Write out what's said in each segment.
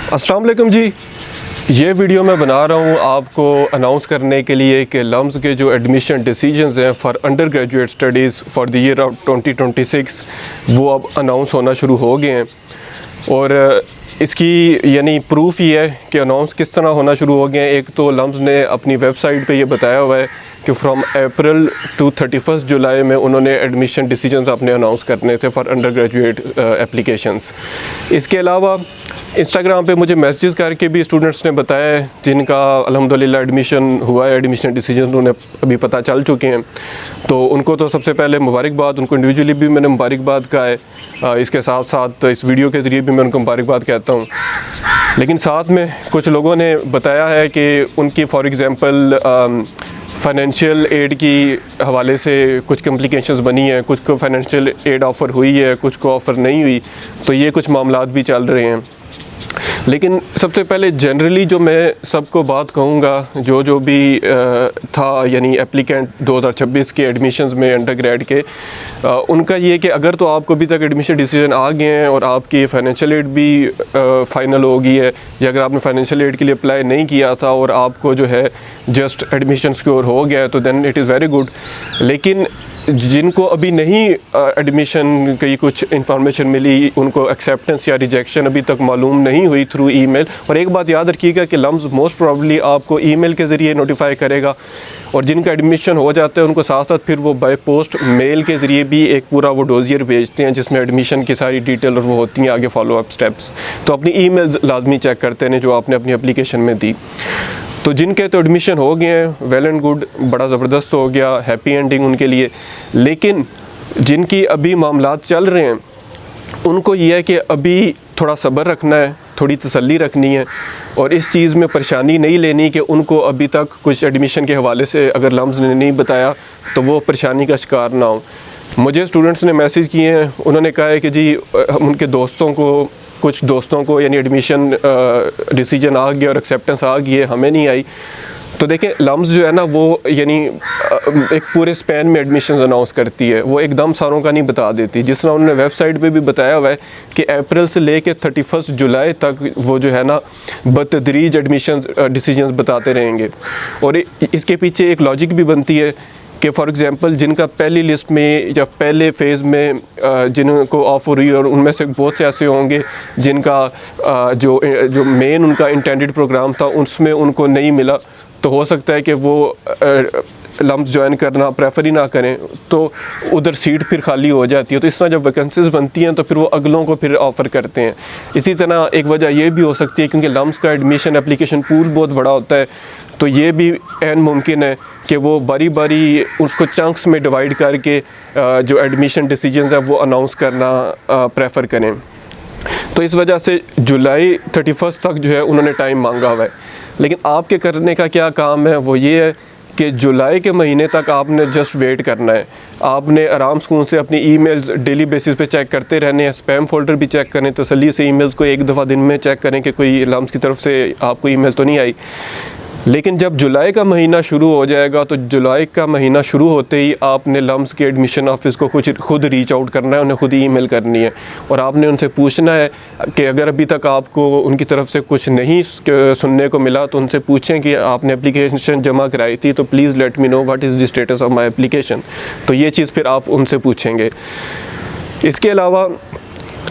अस्सलाम वालेकुम जी। ये वीडियो मैं बना रहा हूँ आपको अनाउंस करने के लिए कि लम्स के जो एडमिशन डिसीजंस हैं for under graduate studies for the year of 2026 वो अब अनाउंस होना शुरू हो गए हैं। और इसकी यानी प्रूफ ये है कि अनाउंस किस तरह होना शुरू हो गए हैं। एक तो लम्स ने अपनी वेबसाइट पे ये बताया हुआ है कि फ्रॉम अप्रैल टू 31 जुलाई में उन्होंने एडमिशन डिसीजंस अपने अनाउंस करने थे फॉर अंडर ग्रेजुएट एप्लीकेशंस। इसके अलावा इंस्टाग्राम पे मुझे मैसेजेस करके भी स्टूडेंट्स ने बताया है जिनका अल्हम्दुलिल्लाह एडमिशन हुआ है, एडमिशन डिसीजन उन्हें अभी पता चल चुके हैं। तो उनको तो सबसे पहले मुबारकबाद, उनको इंडिविजुअली भी मैंने मुबारकबाद कहा है, इसके साथ साथ इस वीडियो के ज़रिए भी मैं उनको मुबारकबाद कहता हूँ। लेकिन साथ में कुछ लोगों ने बताया है कि उनकी फॉर एग्ज़ाम्पल फाइनेंशियल एड की हवाले से कुछ कम्प्लिकेशंस बनी हैं, कुछ को फाइनेंशियल एड ऑफ़र हुई है, कुछ को ऑफ़र नहीं हुई। तो ये कुछ मामलात भी चल रहे हैं। लेकिन सबसे पहले जनरली जो मैं सबको बात कहूँगा, जो भी था यानी एप्लीकेंट 2026 के एडमिशन्स में अंडर ग्रेड के, उनका ये कि अगर तो आपको अभी तक एडमिशन डिसीजन आ गए हैं और आपकी फाइनेंशियल एड भी फ़ाइनल हो गई है, या अगर आपने फाइनेंशियल एड के लिए अप्लाई नहीं किया था और आपको जो है जस्ट एडमिशन सिक्योर हो गया है, तो then it is very good. लेकिन जिनको अभी नहीं एडमिशन की कुछ इंफॉर्मेशन मिली, उनको एक्सेप्टेंस या रिजेक्शन अभी तक मालूम नहीं हुई थ्रू ईमेल। और एक बात याद रखिएगा कि लम्स मोस्ट प्रॉब्ली आपको ईमेल के ज़रिए नोटिफाई करेगा, और जिनका एडमिशन हो जाता है उनको साथ साथ फिर वो बाय पोस्ट मेल के ज़रिए भी एक पूरा वो डोजियर भेजते हैं जिसमें एडमिशन की सारी डिटेल और वो होती हैं आगे फॉलो अप स्टेप्स। तो अपनी ईमेल्स लाजमी चेक करते हैं जो आपने अपनी एप्लीकेशन में दी। तो जिनके तो एडमिशन हो गए हैं, वेल एंड गुड, बड़ा ज़बरदस्त हो गया, हैप्पी एंडिंग उनके लिए। लेकिन जिनकी अभी मामलात चल रहे हैं उनको ये है कि अभी थोड़ा सब्र रखना है, थोड़ी तसल्ली रखनी है, और इस चीज़ में परेशानी नहीं लेनी कि उनको अभी तक कुछ एडमिशन के हवाले से अगर लम्स ने नहीं बताया तो वो परेशानी का शिकार ना हो। मुझे स्टूडेंट्स ने मैसेज किए हैं, उन्होंने कहा है कि जी उनके कुछ दोस्तों को यानी एडमिशन डिसीजन आ गया और एक्सेप्टेंस आ गई है, हमें नहीं आई। तो देखें, लम्स जो है ना वो यानी एक पूरे स्पैन में एडमिशन अनाउंस करती है, वो एकदम सारों का नहीं बता देती। जिस तरह उन्होंने वेबसाइट पे भी बताया हुआ है कि अप्रैल से लेके 31 जुलाई तक वो जो है ना बतदरीज एडमिशन डिसीजंस बताते रहेंगे। और इसके पीछे एक लॉजिक भी बनती है कि फॉर एग्ज़ाम्पल जिनका पहली लिस्ट में या पहले फ़ेज़ में जिनको ऑफ़र हुई, और उनमें से बहुत से ऐसे होंगे जिनका जो मेन उनका इंटेंडेड प्रोग्राम था उसमें उनको नहीं मिला, तो हो सकता है कि वो लम्स ज्वाइन करना प्रेफर ही ना करें, तो उधर सीट फिर खाली हो जाती है। तो इस तरह जब वैकेंसीज बनती हैं तो फिर वो अगलों को फिर ऑफ़र करते हैं। इसी तरह एक वजह ये भी हो सकती है क्योंकि लम्स का एडमिशन एप्लीकेशन पूल बहुत बड़ा होता है, तो ये भी ऐन मुमकिन है कि वो बारी बारी उसको चंक्स में डिवाइड करके जो एडमिशन डिसीजंस है वो अनाउंस करना प्रेफर करें। तो इस वजह से जुलाई 31 तक जो है उन्होंने टाइम मांगा हुआ है। लेकिन आपके करने का क्या काम है, वो ये है कि जुलाई के महीने तक आपने जस्ट वेट करना है। आपने आराम सुकून से अपनी ईमेल्स डेली बेसिस पे चेक करते रहने हैं, स्पैम फोल्डर भी चेक करें, तसल्ली से ईमेल्स को एक दफ़ा दिन में चेक करें कि कोई लम्स की तरफ से आपको ईमेल तो नहीं आई। लेकिन जब जुलाई का महीना शुरू हो जाएगा तो जुलाई का महीना शुरू होते ही आपने लम्स के एडमिशन ऑफिस को खुद रीच आउट करना है, उन्हें खुद ही ईमेल करनी है, और आपने उनसे पूछना है कि अगर अभी तक आपको उनकी तरफ से कुछ नहीं सुनने को मिला तो उनसे पूछें कि आपने एप्लीकेशन जमा कराई थी, तो please let me know what is the status of my application. तो ये चीज़ फिर आप उनसे पूछेंगे। इसके अलावा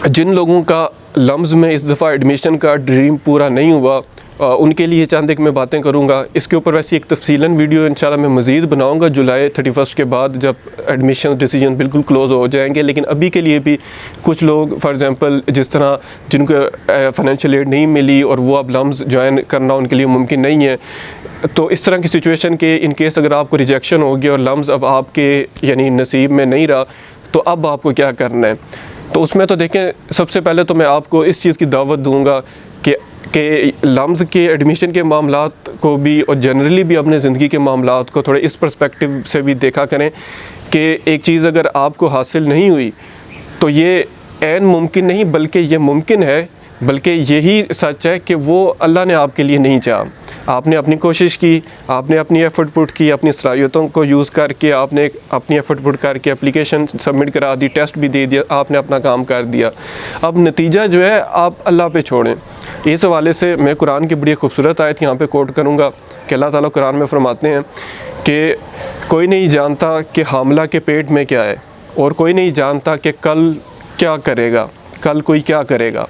जिन लोगों का लम्स में इस दफ़ा एडमिशन का ड्रीम पूरा नहीं हुआ, उनके लिए चंद एक मैं बातें करूंगा। इसके ऊपर वैसे एक तफसीलन वीडियो इंशाल्लाह मैं मज़ीद बनाऊंगा जुलाई 31 के बाद, जब एडमिशन डिसीजन बिल्कुल क्लोज़ हो जाएंगे। लेकिन अभी के लिए भी कुछ लोग फॉर एग्ज़ाम्पल जिस तरह जिनको फाइनेंशियल एड नहीं मिली और वो अब लम्स ज्वाइन करना उनके लिए मुमकिन नहीं है, तो इस तरह की सिचुएशन के इन केस अगर आपको रिजेक्शन हो गया और लम्स अब आपके यानी नसीब में नहीं रहा, तो अब आपको क्या करना है। तो उसमें तो देखें, सबसे पहले तो मैं आपको इस चीज़ की दावत दूँगा कि लम्स के एडमिशन के मामलात को भी और जनरली भी अपने ज़िंदगी के मामलात को थोड़े इस पर्सपेक्टिव से भी देखा करें कि एक चीज़ अगर आपको हासिल नहीं हुई तो ये ऐन मुमकिन नहीं बल्कि ये मुमकिन है, बल्कि यही सच है कि वो अल्लाह ने आपके लिए नहीं चाहा। आपने अपनी कोशिश की, आपने अपनी एफ़र्ट पुट की, अपनी सलाहियतों को यूज़ करके आपने अपनी एफ़र्ट पुट करके एप्लीकेशन सबमिट करा दी, टेस्ट भी दे दिया, आपने अपना काम कर दिया। अब नतीजा जो है आप अल्लाह पे छोड़ें। इस हवाले से मैं कुरान की बड़ी खूबसूरत आयत यहाँ पे कोट करूँगा कि अल्लाह ताला कुरान में फरमाते हैं कि कोई नहीं जानता कि हामला के पेट में क्या है, और कोई नहीं जानता कि कल क्या करेगा, कल कोई क्या करेगा,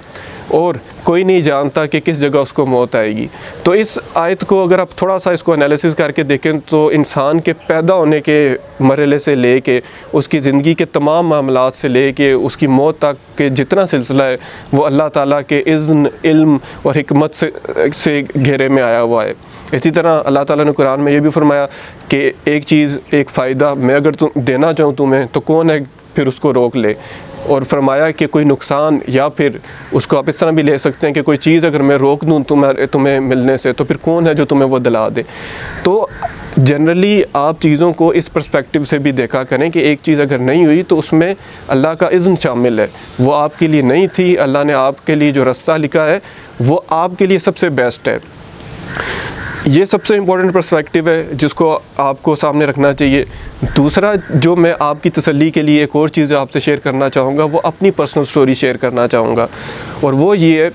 और कोई नहीं जानता कि किस जगह उसको मौत आएगी। तो इस आयत को अगर आप थोड़ा सा इसको एनालिसिस करके देखें तो इंसान के पैदा होने के मरहले से लेके उसकी ज़िंदगी के तमाम मामलात से लेके उसकी मौत तक के जितना सिलसिला है वो अल्लाह ताला के इज़्न, इल्म और हिकमत से घेरे में आया हुआ है। इसी तरह अल्लाह ताला ने कुरान में ये भी फरमाया कि एक चीज़, एक फ़ायदा मैं अगर तुम देना चाहूँ तुम्हें तो कौन है फिर उसको रोक ले, और फरमाया कि कोई नुकसान, या फिर उसको आप इस तरह भी ले सकते हैं कि कोई चीज़ अगर मैं रोक दूँ तुम्हें मिलने से तो फिर कौन है जो तुम्हें वो दिला दे। तो जनरली आप चीज़ों को इस पर्सपेक्टिव से भी देखा करें कि एक चीज़ अगर नहीं हुई तो उसमें अल्लाह का इज़्न शामिल है, वो आपके लिए नहीं थी, अल्लाह ने आपके लिए जो रास्ता लिखा है वो आपके लिए सबसे बेस्ट है। ये सबसे इम्पोर्टेंट पर्सपेक्टिव है जिसको आपको सामने रखना चाहिए। दूसरा जो मैं आपकी तसल्ली के लिए एक और चीज़ आपसे शेयर करना चाहूँगा वो अपनी पर्सनल स्टोरी शेयर करना चाहूँगा, और वो ये है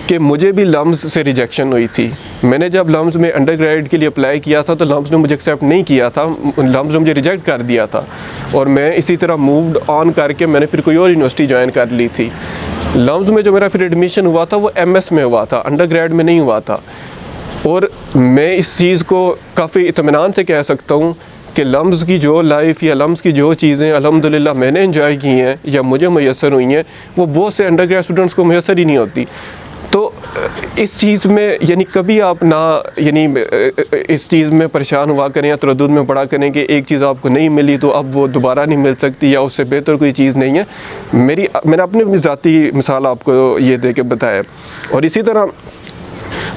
कि मुझे भी लम्स से रिजेक्शन हुई थी। मैंने जब लम्स में अंडर ग्रेड के लिए अप्लाई किया था तो लम्स ने मुझे एक्सेप्ट नहीं किया था, लम्स ने मुझे रिजेक्ट कर दिया था, और मैं इसी तरह मूव्ड ऑन करके मैंने फिर कोई और यूनिवर्सिटी ज्वाइन कर ली थी। लम्स में जो मेरा फिर एडमिशन हुआ था वो MS में हुआ था, अंडर ग्रेड में नहीं हुआ था। और मैं इस चीज़ को काफ़ी इत्मीनान से कह सकता हूँ कि लम्स की जो लाइफ या लम्स की जो चीज़ें अल्हम्दुलिल्लाह मैंने एंजॉय की हैं या मुझे मैसर हुई हैं वो बहुत से अंडर ग्रेड स्टूडेंट्स को मैसर ही नहीं होती। तो इस चीज़ में यानी कभी आप ना यानी इस चीज़ में परेशान हुआ करें या तरद्दुद में पड़ा करें कि एक चीज़ आपको नहीं मिली तो अब वो दोबारा नहीं मिल सकती या उससे बेहतर कोई चीज़ नहीं है। मैंने अपनी ज़ाती मिसाल आपको ये दे के बताया। और इसी तरह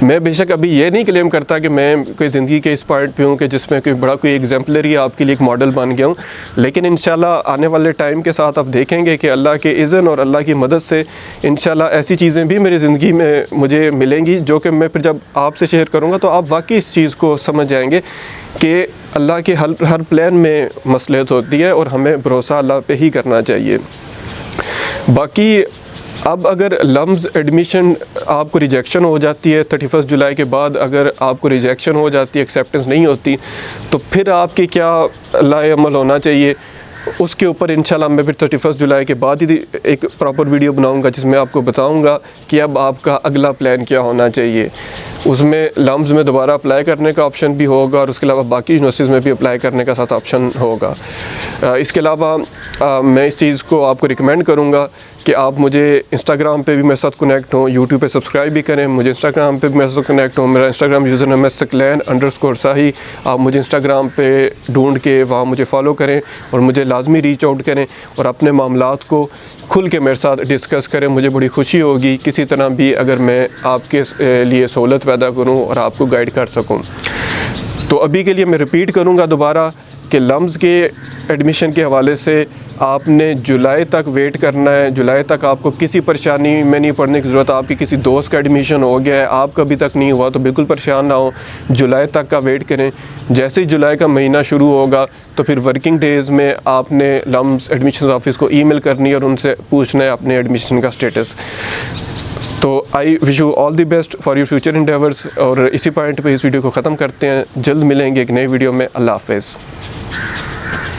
मैं बेशक अभी ये नहीं क्लेम करता कि मैं कोई ज़िंदगी के इस पॉइंट पे हूँ कि जिसमें कोई बड़ा कोई एग्जाम्पलरी आपके लिए एक मॉडल बन गया हूँ, लेकिन इंशाल्लाह आने वाले टाइम के साथ आप देखेंगे कि अल्लाह के इज़्न और अल्लाह की मदद से इंशाल्लाह ऐसी चीज़ें भी मेरी ज़िंदगी में मुझे मिलेंगी जो कि मैं फिर जब आपसे शेयर करूँगा तो आप वाकई इस चीज़ को समझ जाएंगे कि अल्लाह के हर प्लान में मसलहत होती है और हमें भरोसा अल्लाह पे ही करना चाहिए। बाकी अब अगर लम्स एडमिशन आपको रिजेक्शन हो जाती है 31 जुलाई के बाद, अगर आपको रिजेक्शन हो जाती है, एक्सेप्टेंस नहीं होती, तो फिर आपके क्या लाए अमल होना चाहिए उसके ऊपर इंशाल्लाह मैं फिर 31 जुलाई के बाद ही एक प्रॉपर वीडियो बनाऊंगा जिसमें आपको बताऊंगा कि अब आपका अगला प्लान क्या होना चाहिए। उसमें लम्स में दोबारा अप्लाई करने का ऑप्शन भी होगा और उसके अलावा बाकी यूनिवर्सिटीज़ में भी अप्लाई करने का साथ ऑप्शन होगा। इसके अलावा मैं इस चीज़ को आपको रिकमेंड करूँगा कि आप मुझे इंस्टाग्राम पे भी मेरे साथ कनेक्ट हों, यूट्यूब पे सब्सक्राइब भी करें, मुझे इंस्टाग्राम पे भी मेरे साथ कनेक्ट हों। मेरा इंस्टाग्राम यूज़र नेम है सकलैन_शाही। आप मुझे इंस्टाग्राम पे ढूंढ के वहाँ मुझे फॉलो करें और मुझे लाजमी रीच आउट करें और अपने मामलात को खुल के मेरे साथ डिस्कस करें। मुझे बड़ी खुशी होगी किसी तरह भी अगर मैं आपके लिए सहूलत पैदा करूँ और आपको गाइड कर सकूँ। तो अभी के लिए मैं रिपीट करूँगा दोबारा कि लम्स के एडमिशन के हवाले से आपने जुलाई तक वेट करना है। जुलाई तक आपको किसी परेशानी में नहीं पड़ने की ज़रूरत। आपकी किसी दोस्त का एडमिशन हो गया है, आपका अभी तक नहीं हुआ, तो बिल्कुल परेशान ना हो, जुलाई तक का वेट करें। जैसे ही जुलाई का महीना शुरू होगा तो फिर वर्किंग डेज़ में आपने लम्स एडमिशन ऑफिस को ईमेल करनी है और उनसे पूछना है अपने एडमिशन का स्टेटस। तो I wish you all the best for your future endeavours. और इसी पॉइंट पे इस वीडियो को ख़त्म करते हैं। जल्द मिलेंगे एक नई वीडियो में। अल्लाह हाफ़िज़।